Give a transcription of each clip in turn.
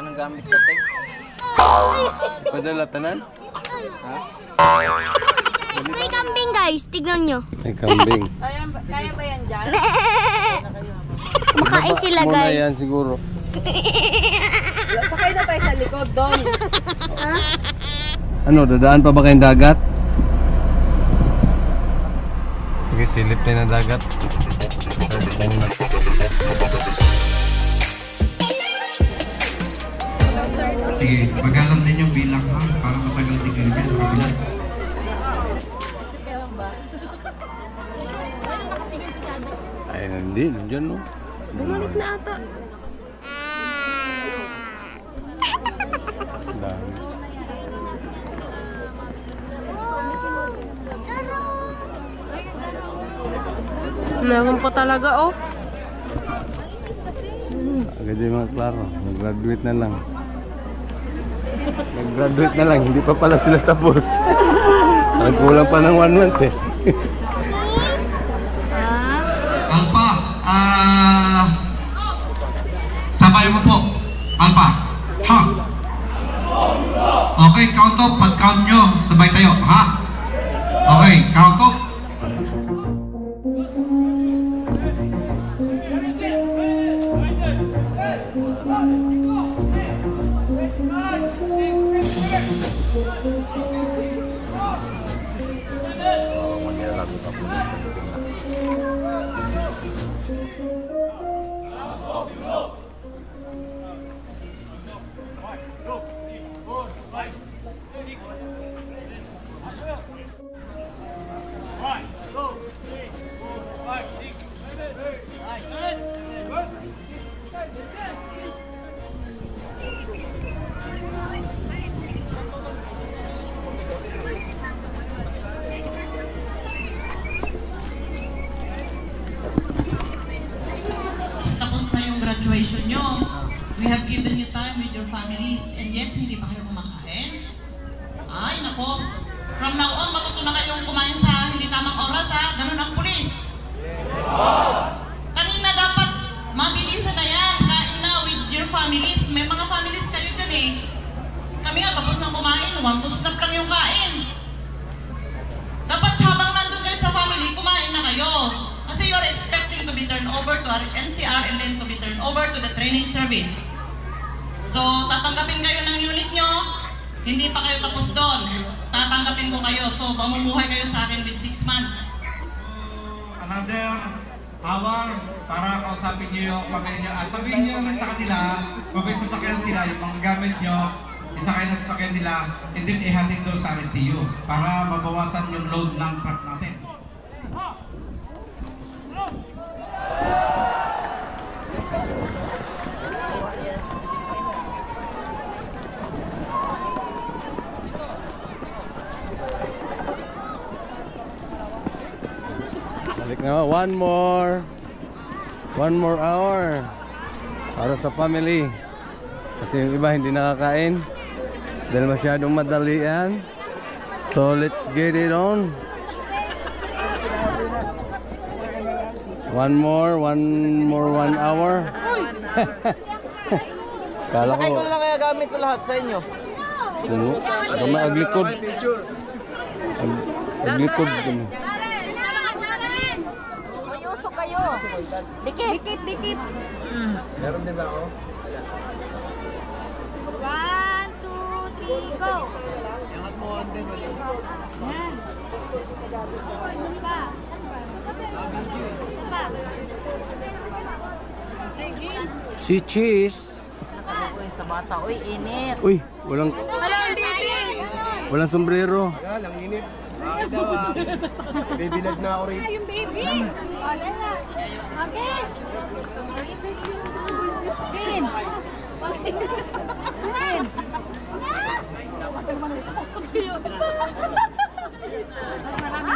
ng gamit ko, Teng. Padala tanan? Ha? May kambing guys, tignan nyo. May kambing. Kaya ba yan dyan? Makain sila Muna guys. yan siguro. Sakay na tayo sa likod doon. Ano, dadaan pa ba kayong dagat? Sige, silip tayo na dagat. Sige, pag-alam din yung bilang ha, para matagal din kayo dyan, bilang. Ay, hindi, nandiyan no. Bumalik na ata. Dami. Meron pa talaga oh. Agad yung mga klaro, nag-graduate na lang. Nag-graduate na lang, hindi pa pala sila tapos. Nagkulang pa ng 1 month eh. Alpa, sabay mo po. Alpa, ha? Okay, count off. Pag-count nyo, sabay tayo, ha? Okay, count off. Tapos na yung graduation nyo. We have given you time with your families and yet hindi pa kayo kumakain? Ay, nako. From now on, matuto na kayong kumain sa hindi tamang oras ha. Ganun ang pulis. Kanina dapat mabilisan na yan. Kain na with your families. May mga families kayo dyan eh. Kami nga tapos na kumain. 1 to snap lang yung kain. Dapat habang nandun kayo sa family, kumain na kayo. Kasi you're expecting to be turned over to our NCR and then to be turned over to the training service. So, tatanggapin kayo ng unit nyo, hindi pa kayo tapos doon. Tatanggapin ko kayo. So, pamumuhay kayo sa akin with 6 months. Another hour para kausapin nyo yung pamilya nyo. At sabihin nyo naman sa kanila, kung may sasakyan sila, yung mga gamit nyo, isakay na sasakyan nila, and then ihatid doon sa RSTU para mabawasan yung load ng truck natin. Balik na, one more hour para sa family. Kasi yung iba hindi nakakain dahil masyadong madalian. So let's get it on. One more 1 hour. Kala ko. Sakay ko lang kaya gamit ko lahat sa inyo. Aglikod. Aglikod. May usok kayo. Dikit. Dikit. Meron din ba ako? 1, 2, 3, go! Yangat mo ang din. Yan. Doon pa. Si Cheese. Uy, sa mata. Uy, init. Uy, walang sombrero. Lang init. Bakit daw baby lag na ako rin. Yung baby. Okay. Bin. Bin. Maraming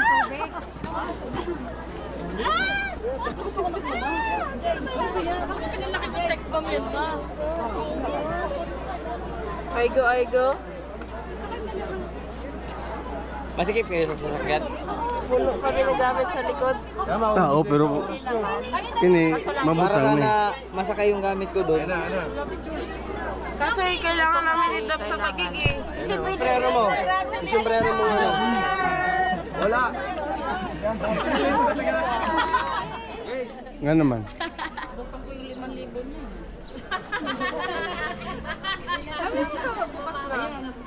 tubig. Pinalaki ko sex bomb yun ka. Ay go. Masikip kayo sa sasakyan. Puno kami na gamit sa likod. Tao, pero kini mabutang ni. masakay yung gamit ko doon. Kasi kailangan namin i-drop sa Tagig. Sombrero mo. Yung sombrero mo ano. Wala. Nga naman.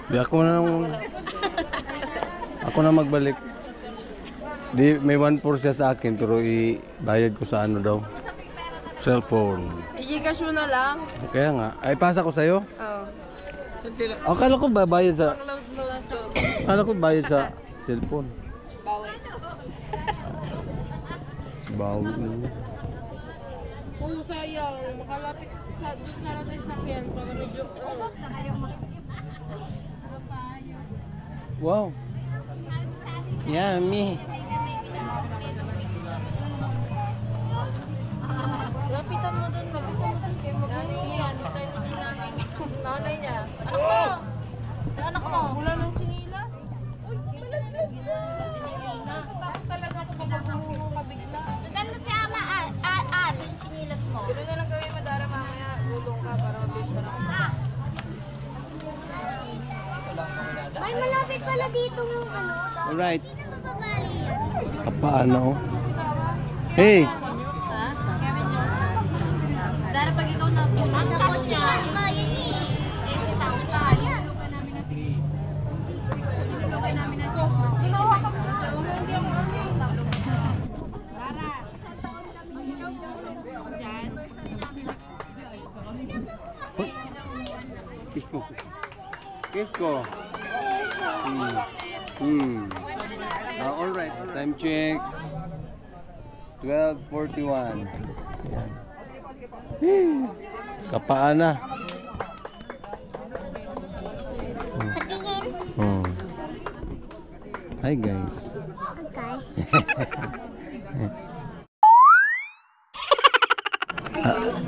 Di ako na magbalik. Di may 1 siya sa akin pero ibayad ko sa ano daw. Cellphone. I-Gcash mo na lang. Kaya nga. Ay pasa ko sa'yo? Oo. Akala ko bayad sa Load mo. akala ko bayad sa cellphone. Bawi. Bawi. Kung sayang, makalapit sa doon sana tayo sakyan para medyo Wow. Yummy. lapitan mo doon, kaya mag-uwi yan. Nanay niya. Anak mo! Anak mo! Wala ng chinilas. Uy, kapalalas na! Tapos talaga ako kabigla. Tugan mo si Ama, yung chinilas mo. Pero na lang gawin madara mamaya, gulong ka para mabilis na lang. May malapit pala dito yung ano. Alright. Hindi na mababali yan. Kapaano? Hey. Dara pag ikaw nag-umang Sa kotse ka, bayan eh. 80,000. Ayan. Ginawa ka pa sa ulo, hindi ang aming. Dara. Kisko. All right. Time check. 12:41. Kapaan na. Patingin. Hi guys. Guys.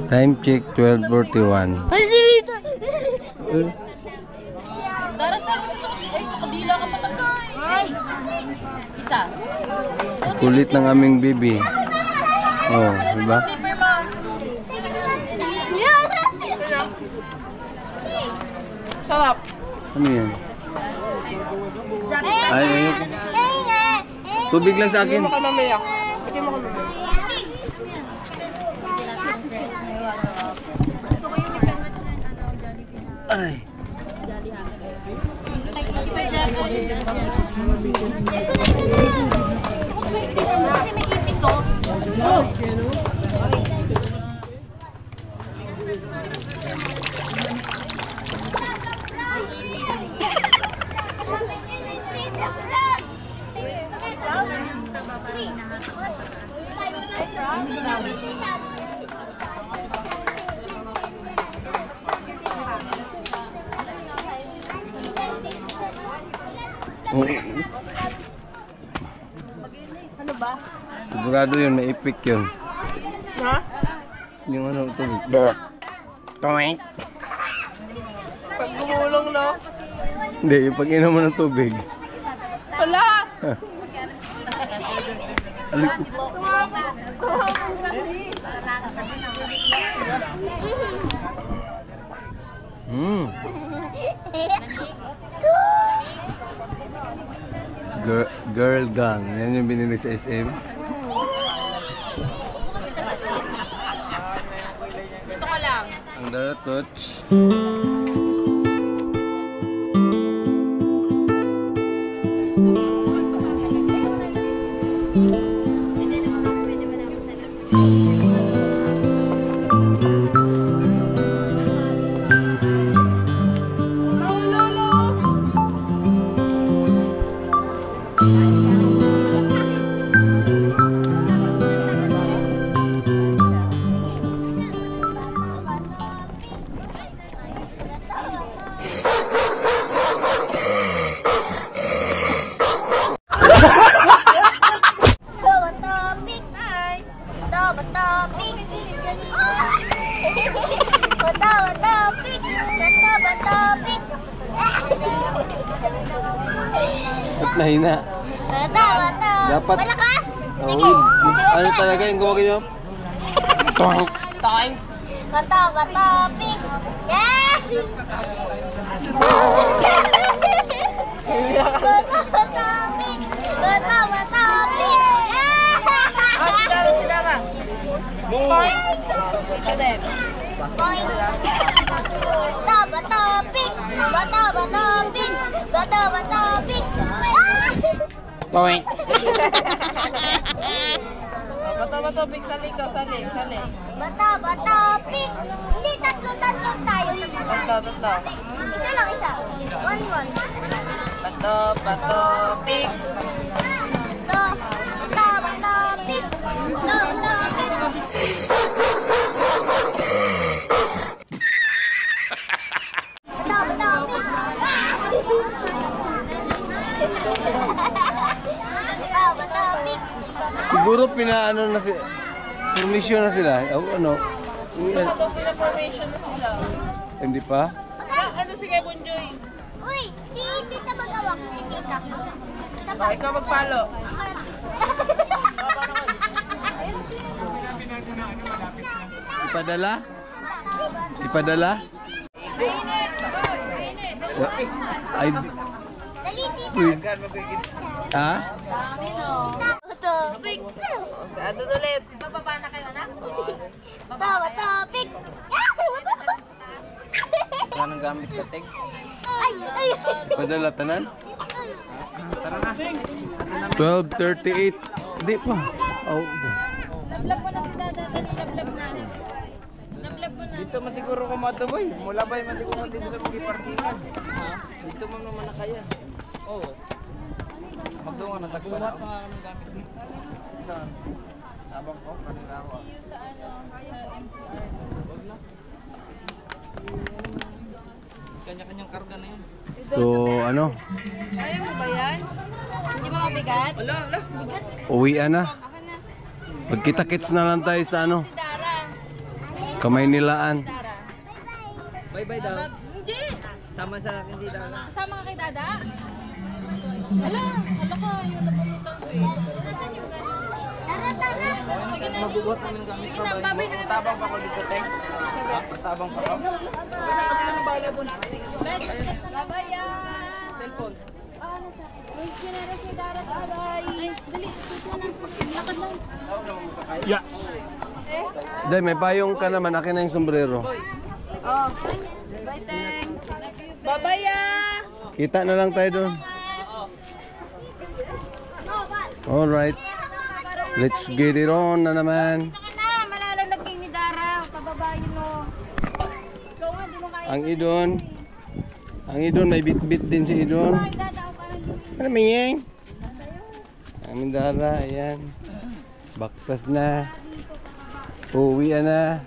Time check 12:41. Ay, dito. Dara sa ay, kadila ka matagay. Ay. Isa. Kulit ng aming bibi. Oh, diba? Zipper mo. Sarap. Ano yan? Ay, ayoko. Tubig lang sa akin. Bigyan mo ka mamaya. Bigyan mo ka mamaya. Ay. Kasi may ipis oh. Oh, Ano ba? sigurado yun, may epic yun. Ha? Yung ano, tubig. Toink. Pag gumulong no? Hindi, yung pag-inom mo ng tubig. Wala! Alik ko. Girl gang. Yan yung binili sa SM. Ito ka lang. Ang dara touch. At mahina. Dapat. Malakas. Oh, ano talaga yung gumagawa? Toing. Time. Bato, bato, pink. Yeah! Bato, bato, pink. Bato, bato, pink. Sinara. Point. Ito din. Point. Bato, bato, pink. Bato, bato, pink. Bato, bato, pink. Toing. Bato, big salik. Bato, bato, pink. Hindi, tatlo tayo. Tatlo. Isa lang, isa. One. Bato, pink. Bato, pink. Bato, pink. Bato, pink. Bato, pink. Siguro pinaano na si permission na sila. O ano? Pina-formation na sila. Hindi pa? Ano sige, Bunjoy? Uy, si Tita magawak. Si Tita. Ikaw magpalo. Ipadala? Ipadala? Ay, Dali, Tita. wait. Ha? Bato, pink. Sa ano ulit? Bato, pink. Anong gamit ka, Tek? Ay. Ipadala tanan? 12:38. Di pa. Oh. Lablab mo na si Dada. Dali, lablab na. Lablab mo na. Dito man siguro ko matuboy. Mula ba man siguro dito sa magipartikan. Dito man naman na kaya. Oo. Magtunga na tagpa. Buhat nga ng gamit dito. Abang ko kanila ako. See you sa ano, sa MCR. Kanya-kanyang karga na yan. So, ano? Kaya mo ba yan? Hindi ba mabigat? Wala. Uwian na. Ako na. Magkita-kits na lang tayo sa ano? Si Dara. Kamay nilaan. Dara. Bye-bye daw. Hindi. Sama sa akin dito. Kasama ka kay Dada? Hala ka. Yun na pumunta ko eh. Tara. Sige na. Mabubuhat namin gamit. Sige na, babay na. Tabang pa ko dito, Tek. Tabang pa ko. Babay yan. Cellphone. Uy, sinara si Dara. Babay. Dali. Suso na. Lakad lang. Yeah. Dahil may payong ka naman. Akin na yung sombrero. Oh. Bye, Teng. Babay ah. Kita na lang tayo doon. Alright. Let's get it on na naman. Saka na. Malalag kayo ni Dara. Pababayin mo. Ikaw nga, di mo kaya. Ang Idon, may bit-bit din si Idon. Ay, Dada. Parang hindi. Ano miyeng? Ang Dara, ayan. Baktas na. Uwi na.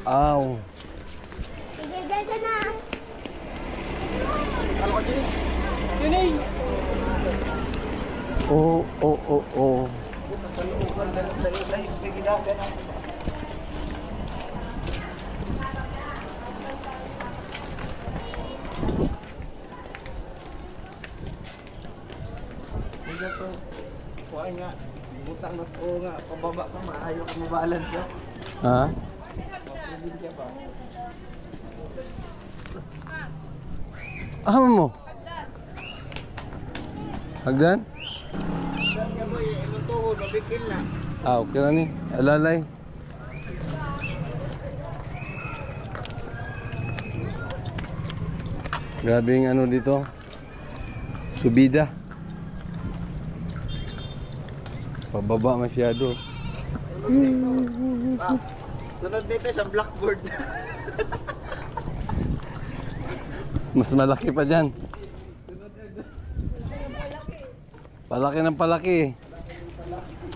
Aw. Sige, dada na. Oh. Kuha nga. Butang na ko nga. Pababa ka maayo ka mabalance ka. Ha? Aham mo. Hagdan? Kaya boy, imong tuhod, mabikil na. Okay na ni. Alalay. Grabe yung ano dito. Subida. Pababa masyado. Sunod dito sa blackboard. Mas malaki pa dyan. Palaki ng palaki.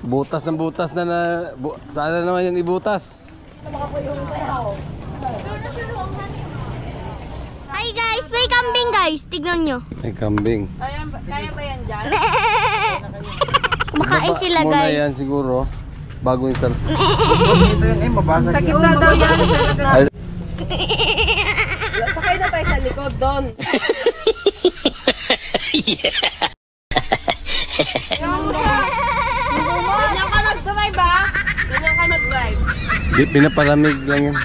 Butas ng butas na sana naman yan ibutas. Hi guys, may kambing guys. Tignan nyo. May kambing. Kaya ba yan dyan? Kumakain Baba sila muna guys. yan siguro. Bago yung sarap. Dito yun eh, mabasag Sa yun. gitna daw yan. Ay, Sakay na tayo sa likod doon. Di, pinapalamig lang yan.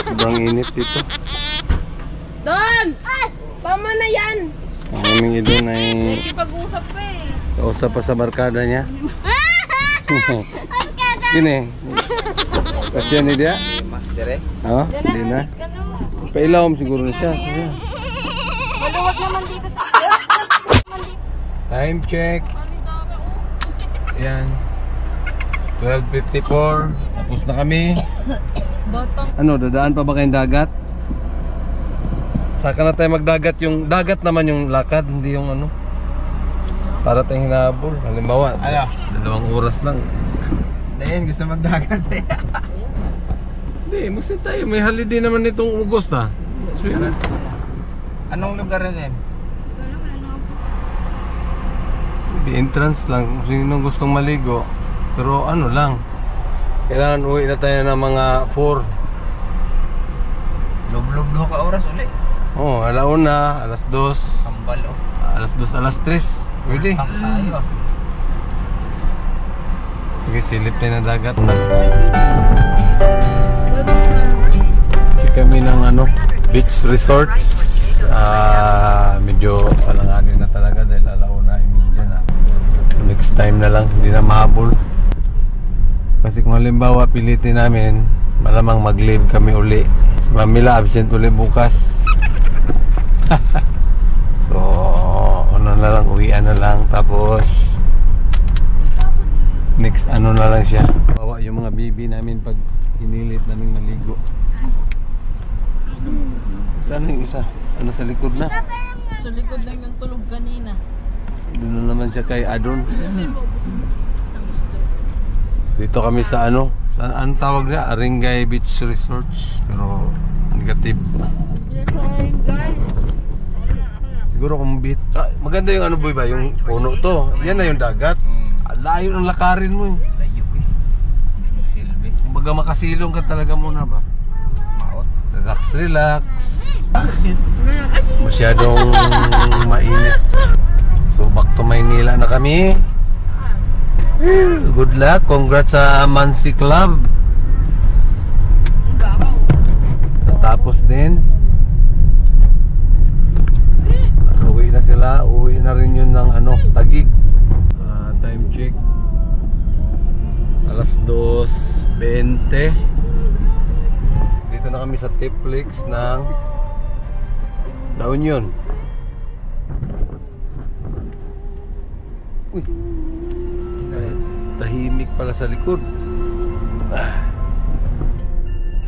Sobrang init dito. Don! Tama na yan! Ang aming idon ay Pag-usap pa eh. kausap pa sa barkada niya. Gini. Kasya ni dia? Master eh. Oo, hindi na. Pailawom siguro na siya. Maluwag naman dito sa... Time check. Yan. 12:54. Tapos na kami. Ano, dadaan pa ba kayong dagat? Saka na tayo magdagat, yung dagat naman yung lakad, hindi yung ano. Para tayong hinabol. Halimbawa, 2 oras lang. Dayan, gusto magdagat eh. Hindi, musin tayo. May holiday naman nitong August ah. Swimming. Anong lugar rin eh? The entrance lang kung sino gustong maligo. Pero ano lang, kailangan uwi na tayo ng mga 4. Log-log do ka oras ulit. Oh, alauna, alas 2, Kambal oh. alas 2, alas 3. Pwede. Tayo. Sige, silip tayo na dagat. Check kami ng ano, beach resorts. Medyo alanganin na talaga dahil alauna imidya na. Next time na lang, hindi na mahabol. Kasi kung halimbawa pilitin namin, malamang mag-leave kami uli. Si Mamila absent uli bukas. So, ano na lang, uwian na lang. Tapos next ano na lang siya. Bawa yung mga baby namin pag hinilit namin maligo. Saan yung isa? Ano sa likod na? Sa likod lang yung tulog kanina. Doon na naman siya kay Adon. Dito kami sa ano? Sa anong tawag na? Aringay Beach Resorts. Pero negative. Siguro kung beach. Maganda yung ano boy ba? Yung puno to. Yan na yung dagat. Layo ng lakarin mo eh. Layo eh. Hindi mo silbi. Kumbaga makasilong ka talaga muna ba? Maot. Relax, relax. Masyadong mainit. So back to Maynila na kami. Good luck. Congrats sa Mansi Club. Tapos din uwi na sila. Uwi na rin yun ng ano, Taguig. Time check alas 2:20. Dito na kami sa Tiplex ng La Union. Uy, tahimik pala sa likod.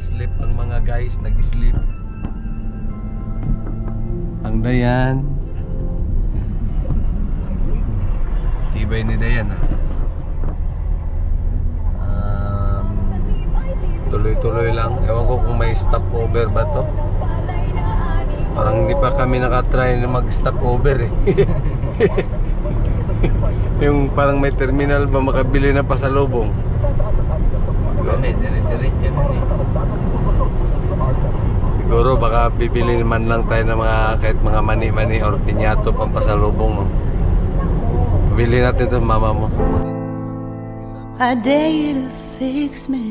Sleep ang mga guys, nag-sleep. Ang Dayan, tibay ni Dayan ah. Tuloy-tuloy lang. Ewan ko kung may stopover ba to. Parang hindi pa kami nakatry na mag-stopover eh. Yung parang may terminal ba makabili na pasalubong. Yan eh, dire-diretso na eh. Siguro baka bibili man lang tayo ng mga kahit mga mani-mani or pinyato pang pasalubong mo. Bili natin ito mama mo. I dare you to fix me.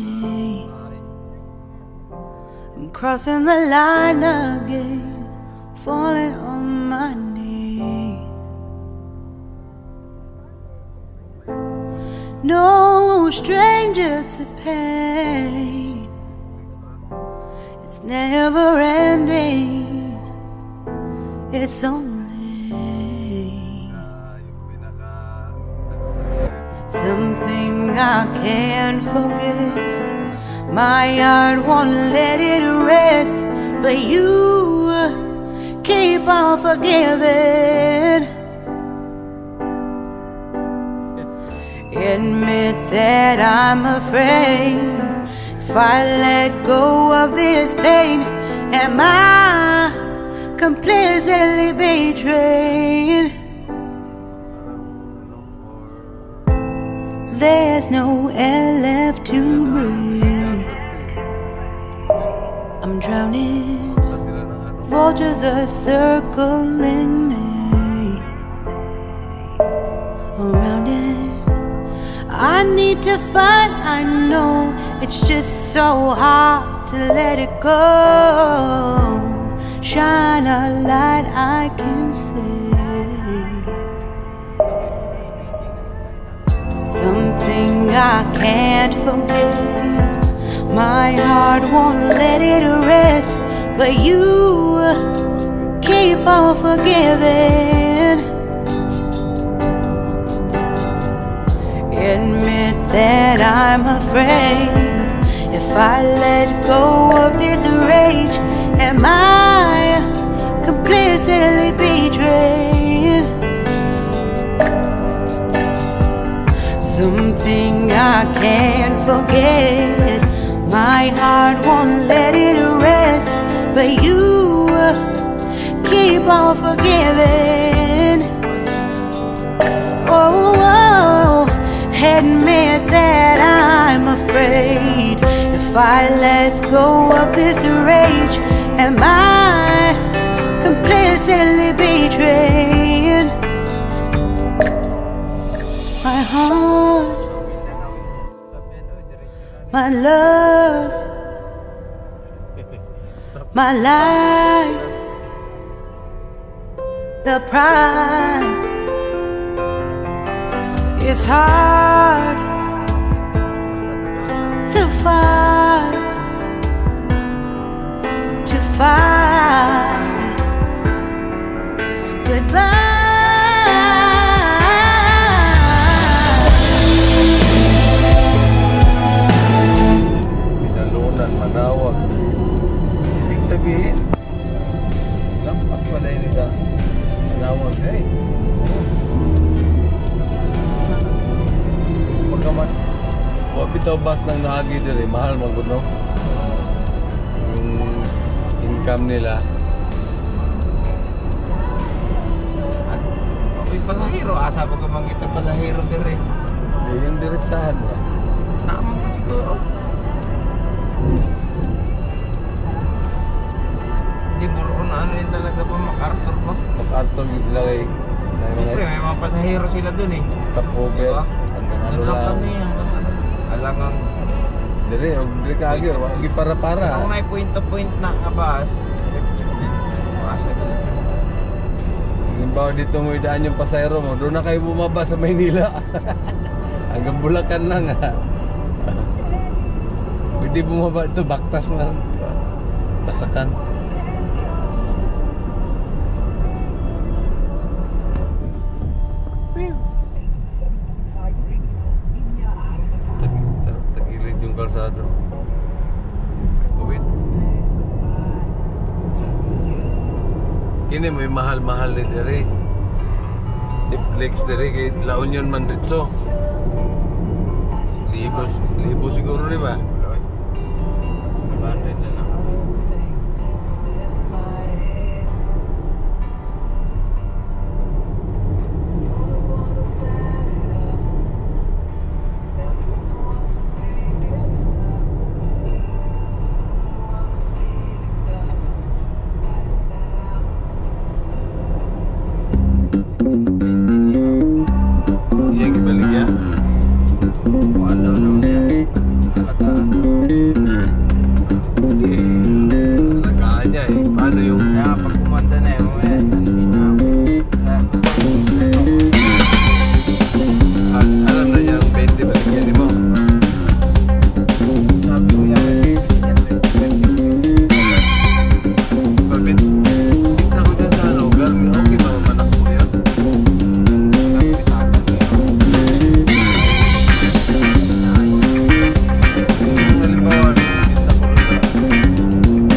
I'm crossing the line again, falling on my knees. No stranger to pain, it's never ending, it's only something I can't forget. My heart won't let it rest, but you keep on forgiving. Admit that I'm afraid if I let go of this pain, am I completely betrayed? There's no air left to breathe. I'm drowning, vultures are circling me. I need to fight, I know it's just so hard to let it go. Shine a light I can see. Something I can't forget. My heart won't let it rest, but you keep on forgiving. Admit that I'm afraid. If I let go of this rage, am I completely betrayed? Something I can't forget. My heart won't let it rest, but you keep on forgiving. Oh, admit that I'm afraid. If I let go of this rage, am I completely betrayed? My heart, my love, my life, the price. It's hard to fight goodbye. Pinalunan, manawag. Ibig sabihin, lampas pala yun sa manawag eh. Pagkaman, bitaw bus ng naagi dito eh, mahal magod no? Yung income nila. Okay, pasahero. Asa pa ka mangita pasahero dire. Yung diretsahan ba? Naman mo siguro. Di buron ano yun talaga pa, MacArthur pa. MacArthur yung sila kay Siyempre, may mga pasahero sila dun eh. stopover. Diba? Hanggang ano Ano lang lang. kami, hanggang ano. Alangang, Dire, dire ka agi, wagi para-para. kung may point to point na kabas, asa ka lang. Halimbawa dito mo idaan yung pasayro mo, doon na kayo bumaba sa Maynila. Hanggang Bulacan lang ha. Pwede bumaba ito, baktas mo lang. Pasakan. Tagilid yung kalsado. Wait. Kini may mahal-mahal ni dere. Tiplex dere kay La Union man dito. Libo siguro di ba? Banded na lang. Iya kibalik ya. Wala naman yan. Alagaan. Alagaan niya eh. Paano yung Kaya pag kumanda na eh, mamaya, hindi na ako. alam na niya ang 20 baligyan mo. Sabi ko yan, Bakit? Kita ko dyan sa ano, garmi, okay ba manak mo yan? Halimbawa, kita ko rin sa minimal.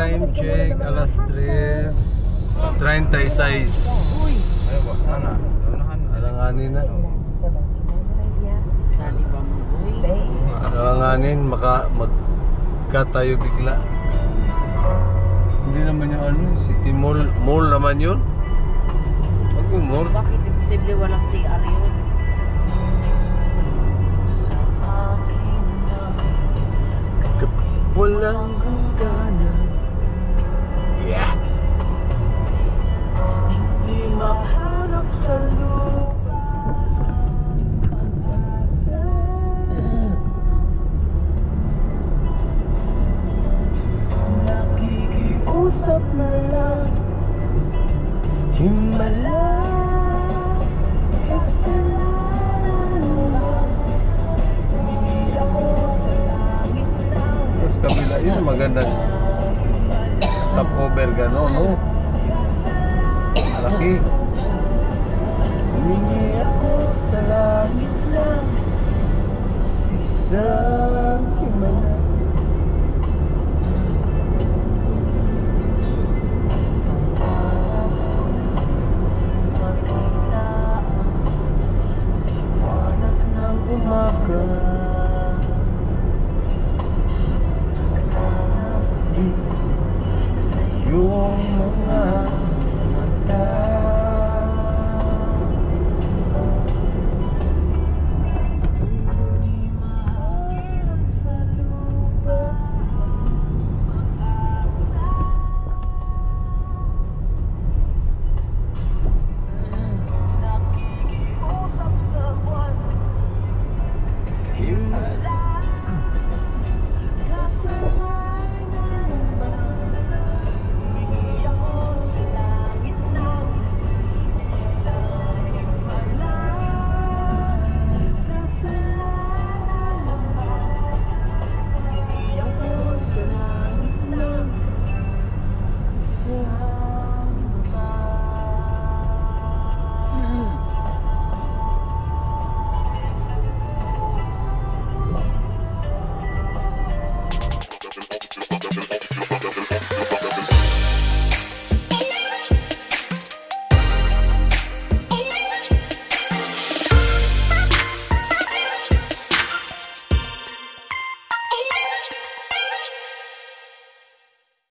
Time check, alas 3:36. Ay, boss, ano? Unahan. Alanganin na. Sali ba mo, boy? Alanganin, magka tayo bigla. Hindi naman yung ano, City Mall. Mall naman yun. Wag yung mall. Bakit imposible walang CR yun? Walang hangganan. Yeah. Hindi mahanap sa lupa. Nakikiusap na lang. Himala. Kasalanan. Hindi ako sa langit lang. Mas kabila yun, magandang stopover gano'n, no? Malaki. Humingi ako sa langit lang. Isang himala. Wanag ng umaga. Sa iyong mga mata. Hindi mahirap sa lupa. Nakikiusap sa buwan. Himala.